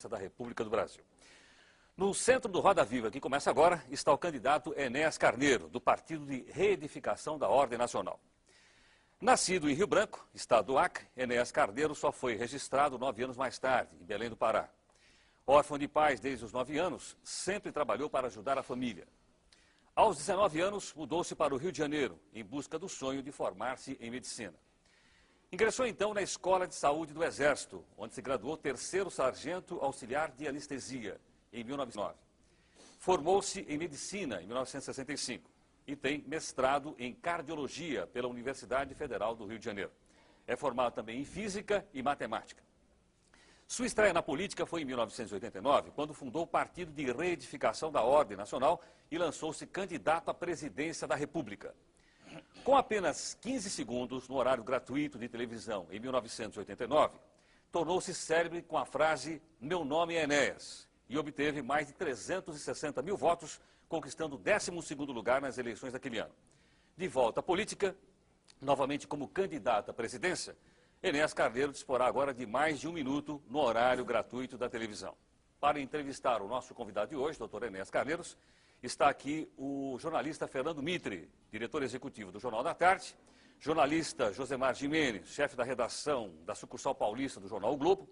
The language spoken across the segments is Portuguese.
da República do Brasil. No centro do Roda Viva, que começa agora, está o candidato Enéas Carneiro, do Partido de Reedificação da Ordem Nacional. Nascido em Rio Branco, estado do Acre, Enéas Carneiro só foi registrado 9 anos mais tarde, em Belém do Pará. Órfão de pais desde os 9 anos, sempre trabalhou para ajudar a família. Aos 19 anos, mudou-se para o Rio de Janeiro, em busca do sonho de formar-se em medicina. Ingressou então na Escola de Saúde do Exército, onde se graduou terceiro sargento auxiliar de anestesia, em 1909. Formou-se em medicina em 1965 e tem mestrado em cardiologia pela Universidade Federal do Rio de Janeiro. É formado também em física e matemática. Sua estreia na política foi em 1989, quando fundou o Partido de Reedificação da Ordem Nacional e lançou-se candidato à presidência da República. Com apenas 15 segundos no horário gratuito de televisão em 1989, tornou-se célebre com a frase "Meu nome é Enéas" e obteve mais de 360 mil votos, conquistando o 12º lugar nas eleições daquele ano. De volta à política, novamente como candidato à presidência, Enéas Carneiro disporá agora de mais de 1 minuto no horário gratuito da televisão. Para entrevistar o nosso convidado de hoje, doutor Enéas Carneiro, está aqui o jornalista Fernando Mitre, diretor executivo do Jornal da Tarde, jornalista Josemar Gimenez, chefe da redação da sucursal paulista do jornal O Globo,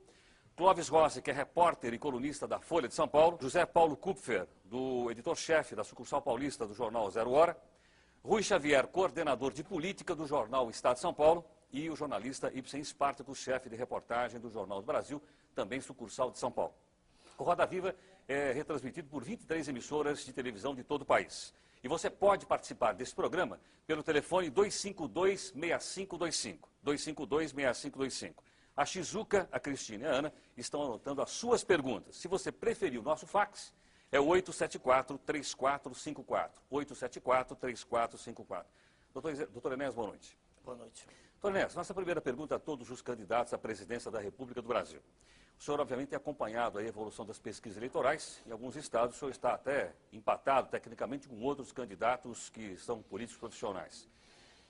Clóvis Rossi, que é repórter e colunista da Folha de São Paulo, José Paulo Kupfer, do editor-chefe da sucursal paulista do jornal Zero Hora, Rui Xavier, coordenador de política do jornal Estado de São Paulo, e o jornalista Ibsen Spartacus, chefe de reportagem do Jornal do Brasil, também sucursal de São Paulo. O Roda Viva é retransmitido por 23 emissoras de televisão de todo o país. E você pode participar desse programa pelo telefone 252-6525, 252-6525. A Shizuka, a Cristina e a Ana estão anotando as suas perguntas. Se você preferir o nosso fax, é o 874-3454, 874-3454. Doutor Enéas, boa noite. Boa noite. Doutor Enéas, nossa primeira pergunta a todos os candidatos à presidência da República do Brasil. O senhor, obviamente, tem acompanhado a evolução das pesquisas eleitorais. Em alguns estados, o senhor está até empatado, tecnicamente, com outros candidatos que são políticos profissionais.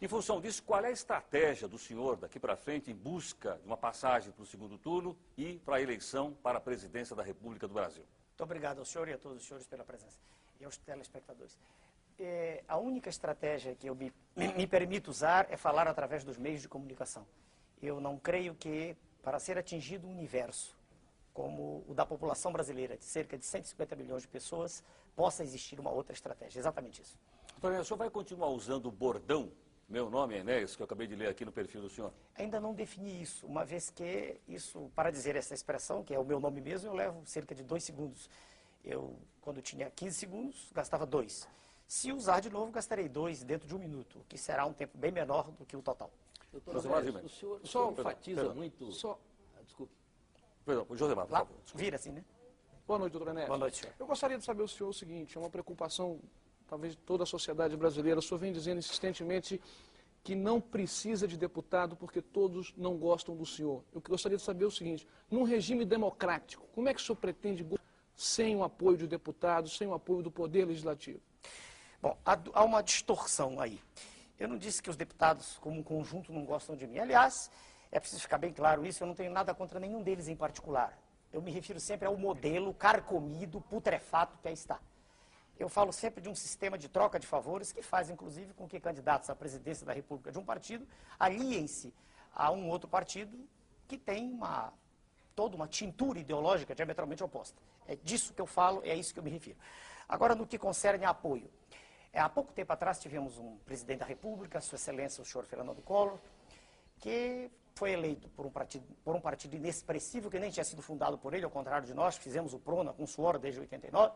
Em função disso, qual é a estratégia do senhor daqui para frente em busca de uma passagem para o segundo turno e para a eleição para a presidência da República do Brasil? Muito obrigado ao senhor e a todos os senhores pela presença e aos telespectadores. A única estratégia que eu me permito usar é falar através dos meios de comunicação. Eu não creio que, para ser atingido um universo como o da população brasileira, de cerca de 150 milhões de pessoas, possa existir uma outra estratégia. Exatamente isso. Doutor Enéas, o senhor vai continuar usando o bordão "Meu nome é Enéas", que eu acabei de ler aqui no perfil do senhor? Ainda não defini isso, uma vez que isso, para dizer essa expressão, que é o meu nome mesmo, eu levo cerca de 2 segundos. Eu, quando tinha 15 segundos, gastava 2. Se usar de novo, gastarei 2 dentro de 1 minuto, o que será um tempo bem menor do que o total. Doutor Enéas, o senhor enfatiza muito... Desculpe. Perdão, Josemar, por Lá, favor. vira assim, né? Boa noite, doutor Enéas. Boa noite, senhor. Eu gostaria de saber do senhor o seguinte, é uma preocupação, talvez, de toda a sociedade brasileira. O senhor vem dizendo insistentemente que não precisa de deputado porque todos não gostam do senhor. Eu gostaria de saber o seguinte, num regime democrático, como é que o senhor pretende governar sem o apoio de deputados, sem o apoio do Poder Legislativo? Bom, há uma distorção aí. Eu não disse que os deputados, como um conjunto, não gostam de mim. Aliás, é preciso ficar bem claro isso, eu não tenho nada contra nenhum deles em particular. Eu me refiro sempre ao modelo carcomido, putrefato que aí está. Eu falo sempre de um sistema de troca de favores que faz, inclusive, com que candidatos à presidência da República de um partido aliem-se a um outro partido que tem toda uma tintura ideológica diametralmente oposta. É disso que eu falo, é isso que eu me refiro. Agora, no que concerne a apoio. Há pouco tempo atrás tivemos um presidente da República, Sua Excelência, o senhor Fernando Collor, que foi eleito por um partido inexpressivo, que nem tinha sido fundado por ele, ao contrário de nós, fizemos o PRONA com suor desde 89,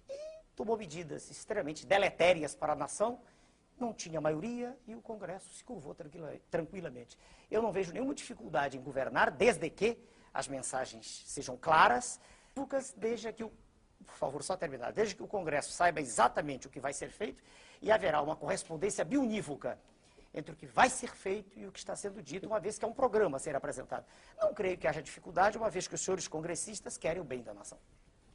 e tomou medidas extremamente deletérias para a nação, não tinha maioria e o Congresso se curvou tranquilamente. Eu não vejo nenhuma dificuldade em governar, desde que as mensagens sejam claras, desde que por favor, só terminar, desde que o Congresso saiba exatamente o que vai ser feito e haverá uma correspondência biunívoca entre o que vai ser feito e o que está sendo dito, uma vez que é um programa a ser apresentado. Não creio que haja dificuldade, uma vez que os senhores congressistas querem o bem da nação.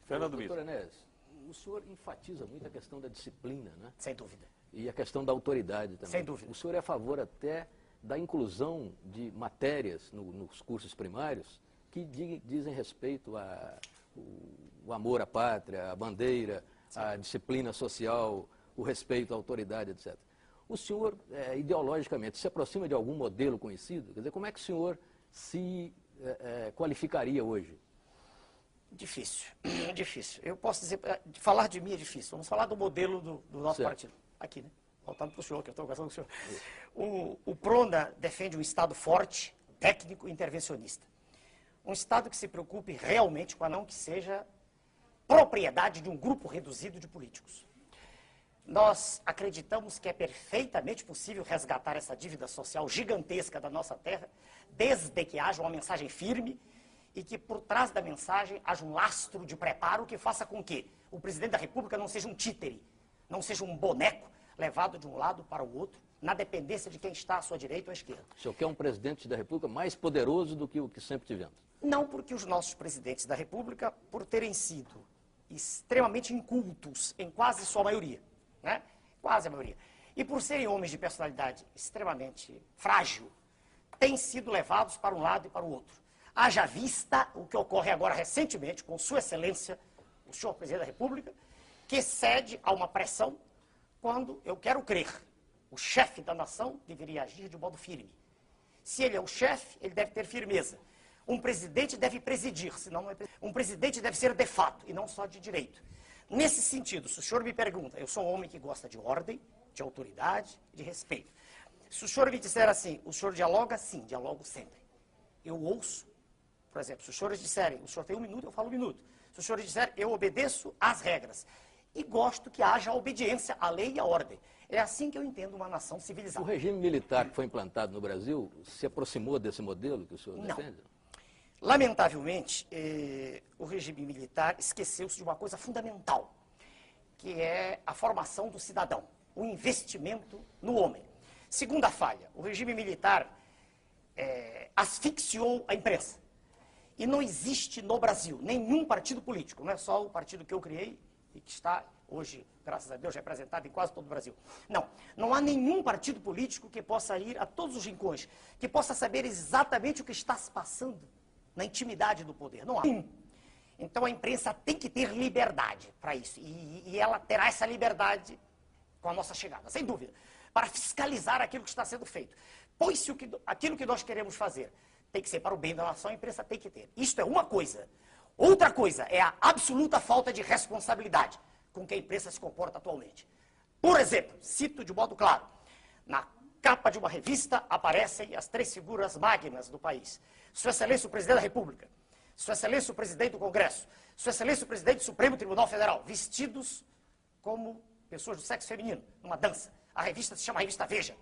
Fernando Mitre. Doutor Enéas, o senhor enfatiza muito a questão da disciplina, né? Sem dúvida. E a questão da autoridade também. Sem dúvida. O senhor é a favor até da inclusão de matérias nos cursos primários que dizem respeito a o amor à pátria, a bandeira, a disciplina social, o respeito à autoridade, etc. O senhor, ideologicamente, se aproxima de algum modelo conhecido? Quer dizer, como é que o senhor se qualificaria hoje? Difícil, difícil. Eu posso dizer, falar de mim é difícil. Vamos falar do modelo do nosso partido. Aqui, né? Voltando para o senhor, que eu estou conversando com o senhor. O PRONA defende um Estado forte, técnico e intervencionista. Um Estado que se preocupe realmente com a não que seja propriedade de um grupo reduzido de políticos. Nós acreditamos que é perfeitamente possível resgatar essa dívida social gigantesca da nossa terra, desde que haja uma mensagem firme e que por trás da mensagem haja um lastro de preparo que faça com que o presidente da República não seja um títere, não seja um boneco levado de um lado para o outro, na dependência de quem está à sua direita ou à esquerda. O senhor quer um presidente da República mais poderoso do que o que sempre tivemos? Não, porque os nossos presidentes da República, por terem sido extremamente incultos, em quase sua maioria, né? Quase a maioria, e por serem homens de personalidade extremamente frágil, têm sido levados para um lado e para o outro. Haja vista o que ocorre agora recentemente com Sua Excelência, o senhor Presidente da República, que cede a uma pressão quando, eu quero crer, o chefe da nação deveria agir de modo firme. Se ele é o chefe, ele deve ter firmeza. Um presidente deve presidir, senão não é presidente. Um presidente deve ser de fato e não só de direito. Nesse sentido, se o senhor me pergunta, eu sou um homem que gosta de ordem, de autoridade, de respeito. Se o senhor me disser assim, o senhor dialoga? Sim, dialogo sempre. Eu ouço. Por exemplo, se os senhores disserem, o senhor tem 1 minuto, eu falo 1 minuto. Se os senhores disserem, eu obedeço às regras. E gosto que haja obediência à lei e à ordem. É assim que eu entendo uma nação civilizada. O regime militar que foi implantado no Brasil se aproximou desse modelo que o senhor defende? Lamentavelmente, o regime militar esqueceu-se de uma coisa fundamental, que é a formação do cidadão, o investimento no homem. Segunda falha, o regime militar asfixiou a imprensa. E não existe no Brasil nenhum partido político, não é só o partido que eu criei e que está hoje, graças a Deus, representado em quase todo o Brasil. Não há nenhum partido político que possa ir a todos os rincões, que possa saber exatamente o que está se passando na intimidade do poder. Não há. Então a imprensa tem que ter liberdade para isso. E ela terá essa liberdade com a nossa chegada, sem dúvida, para fiscalizar aquilo que está sendo feito. Pois se aquilo que nós queremos fazer tem que ser para o bem da nação, a imprensa tem que ter. Isto é uma coisa. Outra coisa é a absoluta falta de responsabilidade com que a imprensa se comporta atualmente. Por exemplo, cito de modo claro, na capa de uma revista aparecem as 3 figuras magnas do país. Sua Excelência o Presidente da República, Sua Excelência o Presidente do Congresso, Sua Excelência o Presidente do Supremo Tribunal Federal, vestidos como pessoas do sexo feminino, numa dança. A revista se chama Revista Veja.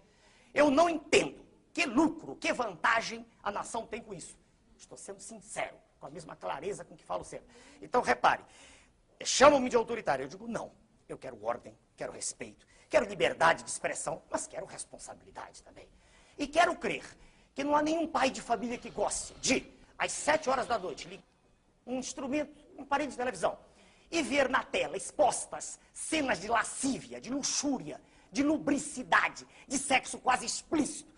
Eu não entendo que lucro, que vantagem a nação tem com isso. Estou sendo sincero, com a mesma clareza com que falo sempre. Então, repare, chamam-me de autoritário. Eu digo, não, eu quero ordem, quero respeito, quero liberdade de expressão, mas quero responsabilidade também. E quero crer que não há nenhum pai de família que goste de, às 7 horas da noite, ligar um instrumento, um aparelho de televisão, e ver na tela expostas cenas de lascívia, de luxúria, de lubricidade, de sexo quase explícito,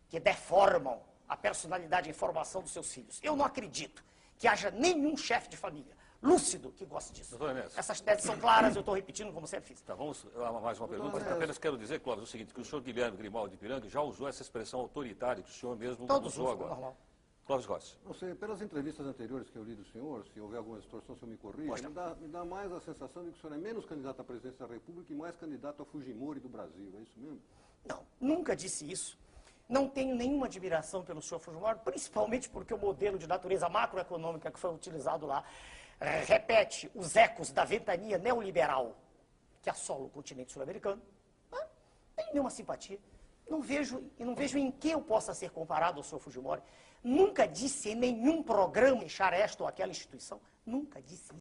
que deformam a personalidade e formação dos seus filhos. Eu não acredito que haja nenhum chefe de família lúcido que goste disso. Essas teses são claras, eu estou repetindo como sempre fiz. Tá, vamos a mais uma pergunta. Apenas quero dizer, Clóvis, o seguinte, que o senhor Guilherme Grimaldi de Ipiranga já usou essa expressão autoritária que o senhor mesmo usou agora. Normal. Clóvis Rossi. Não sei, pelas entrevistas anteriores que eu li do senhor, se houver alguma distorção, o senhor me corrija, me dá mais a sensação de que o senhor é menos candidato à presidência da República e mais candidato a Fujimori do Brasil, é isso mesmo? Não, nunca disse isso. Não tenho nenhuma admiração pelo senhor Fujimori, principalmente porque o modelo de natureza macroeconômica que foi utilizado lá repete os ecos da ventania neoliberal que assola o continente sul-americano. Não tenho nenhuma simpatia. Não vejo em que eu possa ser comparado ao senhor Fujimori. Nunca disse em nenhum programa deixar esta ou aquela instituição. Nunca disse isso.